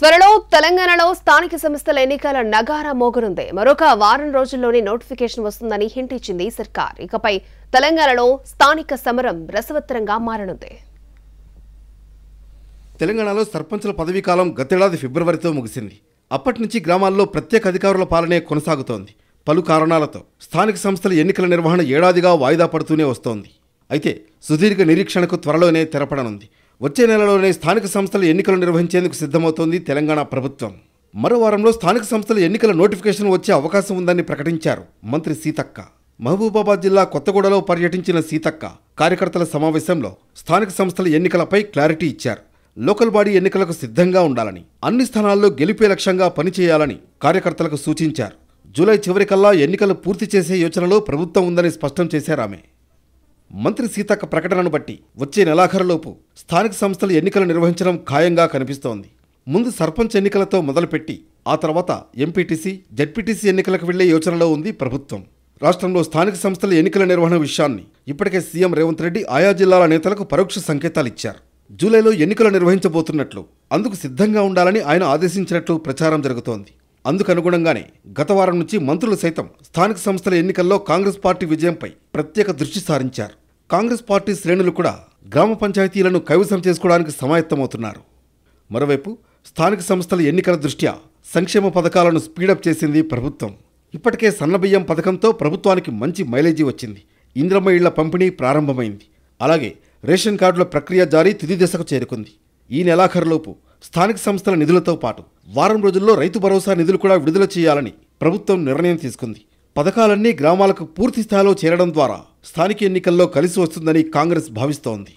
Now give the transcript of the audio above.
త్వరలో తెలంగాణలో స్థానిక సంస్థల ఎన్నికల నగారా మోగనుంది. మరొక వారం రోజుల్లోనే నోటిఫికేషన్ వస్తుందని హింట్ ఇచ్చింది సర్కార్. ఇకపై తెలంగాణలో స్థానిక సమరం రసవత్తరంగా మారనుంది. తెలంగాణలో సర్పంచుల పదవీ కాలం గతేడాది ఫిబ్రవరితో ముగిసింది. అప్పటి నుంచి గ్రామాల్లో ప్రత్యేక అధికారుల పాలనే కొనసాగుతోంది. పలు కారణాలతో స్థానిక సంస్థల ఎన్నికల నిర్వహణ ఏడాదిగా వాయిదా పడుతూనే వస్తోంది. అయితే సుదీర్ఘ నిరీక్షణకు త్వరలోనే తెరపడనుంది. వచ్చే నెలలోనే స్థానిక సంస్థల ఎన్నికలు నిర్వహించేందుకు సిద్ధమవుతోంది తెలంగాణ ప్రభుత్వం. మరో వారంలో స్థానిక సంస్థల ఎన్నికల నోటిఫికేషన్ వచ్చే అవకాశం ఉందని ప్రకటించారు మంత్రి సీతక్క. మహబూబాబాద్ జిల్లా కొత్తగూడలో పర్యటించిన సీతక్క కార్యకర్తల సమావేశంలో స్థానిక సంస్థల ఎన్నికలపై క్లారిటీ ఇచ్చారు. లోకల్ బాడీ ఎన్నికలకు సిద్ధంగా ఉండాలని, అన్ని స్థానాల్లో గెలిపే లక్ష్యంగా పనిచేయాలని కార్యకర్తలకు సూచించారు. జూలై చివరికల్లా ఎన్నికలు పూర్తి చేసే యోచనలో ప్రభుత్వం ఉందని స్పష్టం చేశారామె. మంత్రి సీతక్క ప్రకటనను బట్టి వచ్చే నెలాఖరులోపు స్థానిక సంస్థల ఎన్నికలు నిర్వహించడం ఖాయంగా కనిపిస్తోంది. ముందు సర్పంచ్ ఎన్నికలతో మొదలుపెట్టి ఆ తర్వాత ఎంపీటీసీ, జడ్పీటీసీ ఎన్నికలకు వెళ్లే యోచనలో ఉంది ప్రభుత్వం. రాష్ట్రంలో స్థానిక సంస్థల ఎన్నికల నిర్వహణ విషయాన్ని ఇప్పటికే సీఎం రేవంత్ రెడ్డి ఆయా జిల్లాల నేతలకు పరోక్ష సంకేతాలు ఇచ్చారు. జూలైలో ఎన్నికలు నిర్వహించబోతున్నట్లు, అందుకు సిద్ధంగా ఉండాలని ఆయన ఆదేశించినట్లు ప్రచారం జరుగుతోంది. అందుకనుగుణంగానే గత వారం నుంచి మంత్రులు సైతం స్థానిక సంస్థల ఎన్నికల్లో కాంగ్రెస్ పార్టీ విజయంపై ప్రత్యేక దృష్టి సారించారు. కాంగ్రెస్ పార్టీ శ్రేణులు కూడా గ్రామ పంచాయతీలను కైవసం చేసుకోవడానికి సమాయత్తమవుతున్నారు. మరోవైపు స్థానిక సంస్థల ఎన్నికల దృష్ట్యా సంక్షేమ పథకాలను స్పీడప్ చేసింది ప్రభుత్వం. ఇప్పటికే సన్నబియ్యం పథకంతో ప్రభుత్వానికి మంచి మైలేజీ వచ్చింది. ఇంద్రమ్మ ఇళ్ల పంపిణీ ప్రారంభమైంది. అలాగే రేషన్ కార్డుల ప్రక్రియ జారీ తుది దశకు చేరుకుంది. ఈ నెలాఖరులోపు స్థానిక సంస్థల నిధులతో పాటు వారం రోజుల్లో రైతు భరోసా నిధులు కూడా విడుదల చేయాలని ప్రభుత్వం నిర్ణయం తీసుకుంది. పథకాలన్నీ గ్రామాలకు పూర్తి స్థాయిలో చేరడం ద్వారా స్థానిక ఎన్నికల్లో కలిసి వస్తుందని కాంగ్రెస్ భావిస్తోంది.